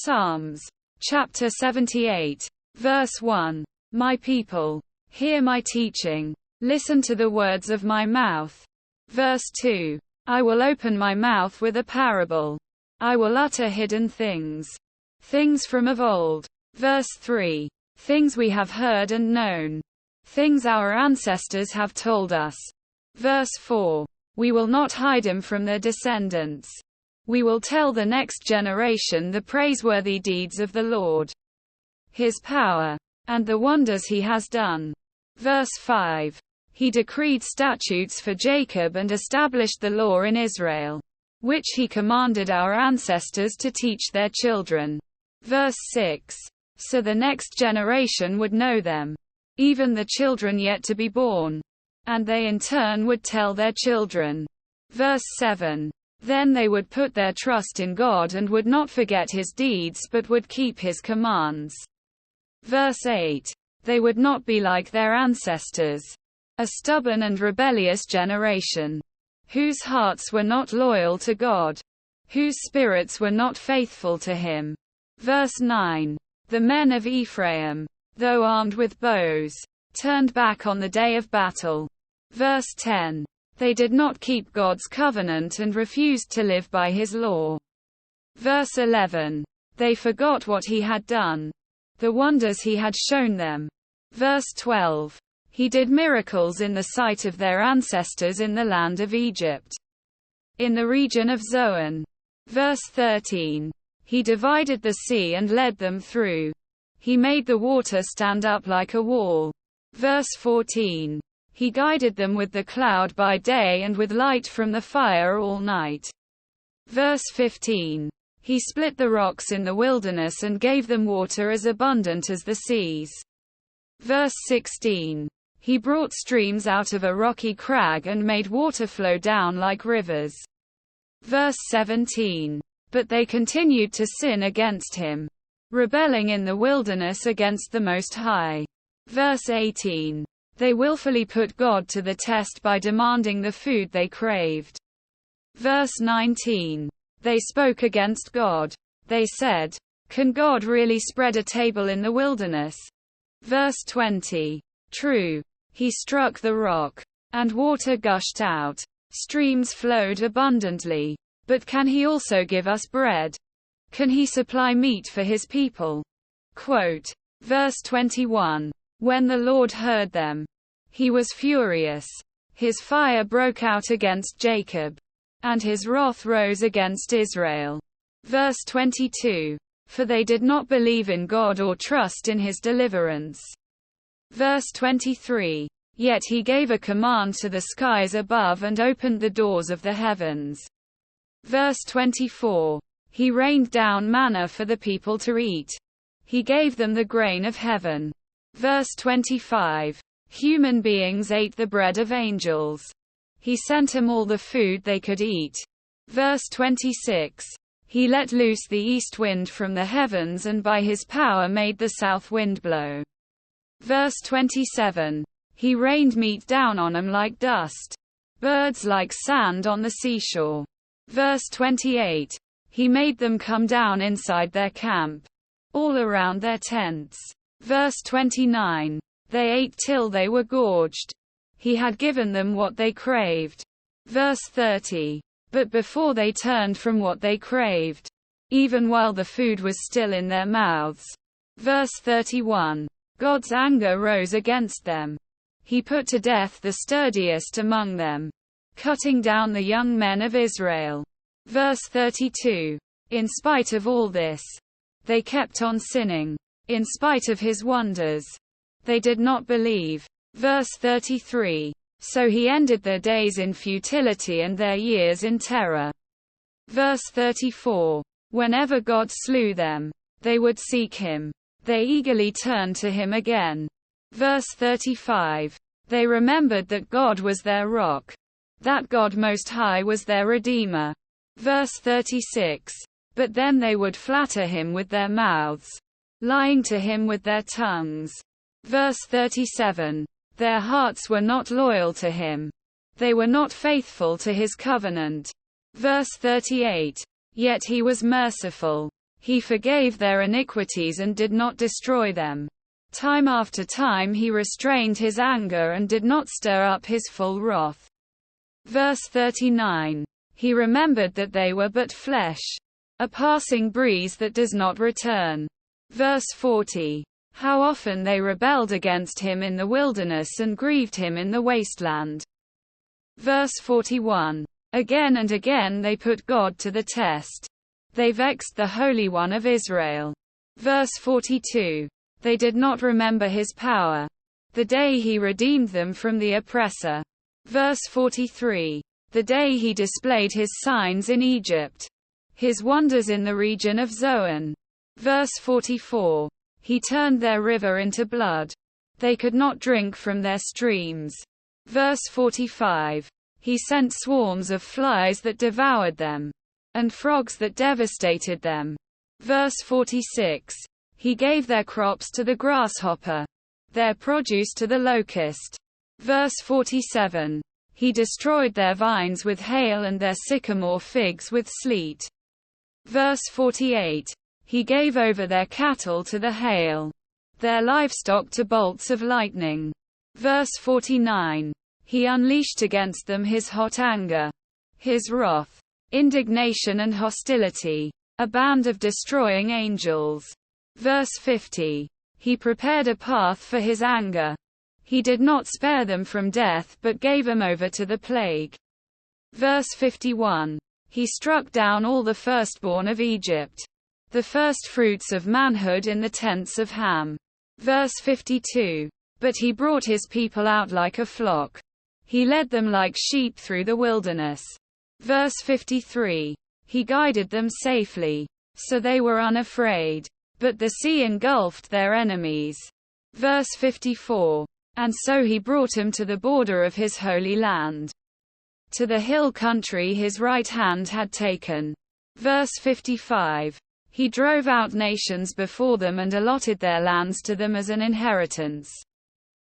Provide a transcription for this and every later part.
Psalms. Chapter 78. Verse 1. My people, hear my teaching. Listen to the words of my mouth. Verse 2. I will open my mouth with a parable. I will utter hidden things. Things from of old. Verse 3. Things we have heard and known. Things our ancestors have told us. Verse 4. We will not hide them from their descendants. We will tell the next generation the praiseworthy deeds of the Lord, His power, and the wonders He has done. Verse 5. He decreed statutes for Jacob and established the law in Israel, which He commanded our ancestors to teach their children. Verse 6. So the next generation would know them, even the children yet to be born, and they in turn would tell their children. Verse 7. Then they would put their trust in God and would not forget His deeds but would keep His commands. Verse 8. They would not be like their ancestors, a stubborn and rebellious generation, whose hearts were not loyal to God, whose spirits were not faithful to Him. Verse 9. The men of Ephraim, though armed with bows, turned back on the day of battle. Verse 10. They did not keep God's covenant and refused to live by His law. Verse 11. They forgot what He had done, the wonders He had shown them. Verse 12. He did miracles in the sight of their ancestors in the land of Egypt, in the region of Zoan. Verse 13. He divided the sea and led them through. He made the water stand up like a wall. Verse 14. He guided them with the cloud by day and with light from the fire all night. Verse 15. He split the rocks in the wilderness and gave them water as abundant as the seas. Verse 16. He brought streams out of a rocky crag and made water flow down like rivers. Verse 17. But they continued to sin against Him, rebelling in the wilderness against the Most High. Verse 18. They willfully put God to the test by demanding the food they craved. Verse 19. They spoke against God. They said, can God really spread a table in the wilderness? Verse 20. True. He struck the rock, and water gushed out. Streams flowed abundantly. But can He also give us bread? Can He supply meat for His people? Quote. Verse 21. When the Lord heard them, He was furious. His fire broke out against Jacob, and His wrath rose against Israel. Verse 22. For they did not believe in God or trust in His deliverance. Verse 23. Yet He gave a command to the skies above and opened the doors of the heavens. Verse 24. He rained down manna for the people to eat. He gave them the grain of heaven. Verse 25. Human beings ate the bread of angels. He sent them all the food they could eat. Verse 26. He let loose the east wind from the heavens and by His power made the south wind blow. Verse 27. He rained meat down on them like dust, birds like sand on the seashore. Verse 28. He made them come down inside their camp, all around their tents. Verse 29. They ate till they were gorged. He had given them what they craved. Verse 30. But before they turned from what they craved, even while the food was still in their mouths. Verse 31. God's anger rose against them. He put to death the sturdiest among them, cutting down the young men of Israel. Verse 32. In spite of all this, they kept on sinning. In spite of His wonders, they did not believe. Verse 33. So He ended their days in futility and their years in terror. Verse 34. Whenever God slew them, they would seek Him. They eagerly turned to Him again. Verse 35. They remembered that God was their rock, that God Most High was their Redeemer. Verse 36. But then they would flatter Him with their mouths, lying to Him with their tongues. Verse 37. Their hearts were not loyal to Him. They were not faithful to His covenant. Verse 38. Yet He was merciful. He forgave their iniquities and did not destroy them. Time after time he restrained his anger and did not stir up his full wrath. Verse 39. He remembered that they were but flesh, a passing breeze that does not return. Verse 40. How often they rebelled against him in the wilderness and grieved him in the wasteland. Verse 41. Again and again they put God to the test. They vexed the Holy One of Israel. Verse 42. They did not remember his power, the day he redeemed them from the oppressor. Verse 43. The day he displayed his signs in Egypt, his wonders in the region of Zoan. Verse 44. He turned their river into blood. They could not drink from their streams. Verse 45. He sent swarms of flies that devoured them, and frogs that devastated them. Verse 46. He gave their crops to the grasshopper, their produce to the locust. Verse 47. He destroyed their vines with hail and their sycamore figs with sleet. Verse 48. He gave over their cattle to the hail, their livestock to bolts of lightning. Verse 49. He unleashed against them his hot anger, his wrath, indignation and hostility, a band of destroying angels. Verse 50. He prepared a path for his anger. He did not spare them from death but gave them over to the plague. Verse 51. He struck down all the firstborn of Egypt, the firstfruits of manhood in the tents of Ham. Verse 52. But he brought his people out like a flock. He led them like sheep through the wilderness. Verse 53. He guided them safely, so they were unafraid. But the sea engulfed their enemies. Verse 54. And so he brought him to the border of his holy land, to the hill country his right hand had taken. Verse 55. He drove out nations before them and allotted their lands to them as an inheritance.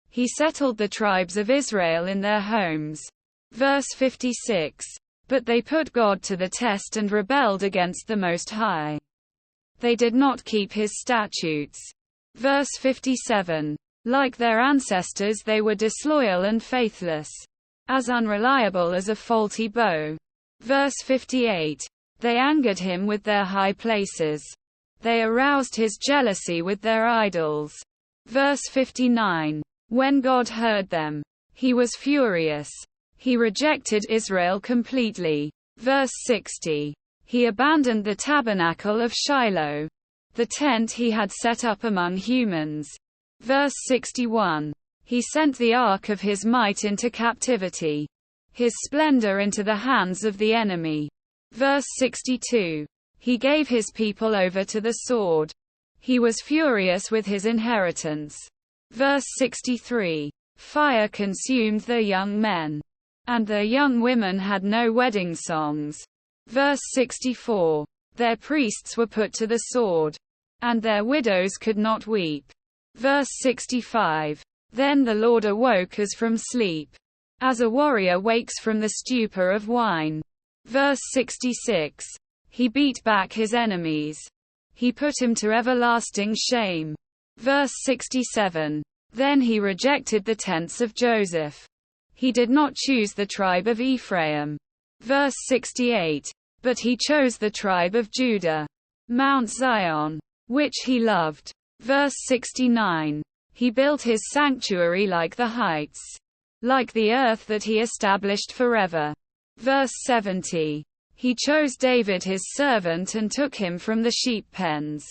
He settled the tribes of Israel in their homes. Verse 56. But they put God to the test and rebelled against the Most High. They did not keep his statutes. Verse 57. Like their ancestors they were disloyal and faithless, as unreliable as a faulty bow. Verse 58. They angered him with their high places. They aroused his jealousy with their idols. Verse 59. When God heard them, he was furious. He rejected Israel completely. Verse 60. He abandoned the tabernacle of Shiloh, the tent he had set up among humans. Verse 61. He sent the ark of his might into captivity, his splendor into the hands of the enemy. Verse 62. He gave his people over to the sword. He was furious with his inheritance. Verse 63. Fire consumed their young men, and their young women had no wedding songs. Verse 64. Their priests were put to the sword, and their widows could not weep. Verse 65. Then the Lord awoke as from sleep, as a warrior wakes from the stupor of wine. Verse 66. He beat back his enemies. He put him to everlasting shame. Verse 67. Then he rejected the tents of Joseph. He did not choose the tribe of Ephraim. Verse 68. But he chose the tribe of Judah, Mount Zion, which he loved. Verse 69. He built his sanctuary like the heights, like the earth that he established forever. Verse 70. He chose David his servant and took him from the sheep pens.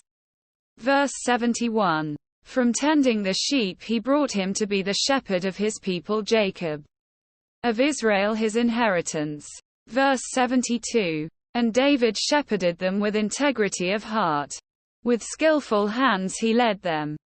Verse 71. From tending the sheep he brought him to be the shepherd of his people Jacob, of Israel his inheritance. Verse 72. And David shepherded them with integrity of heart. With skillful hands he led them.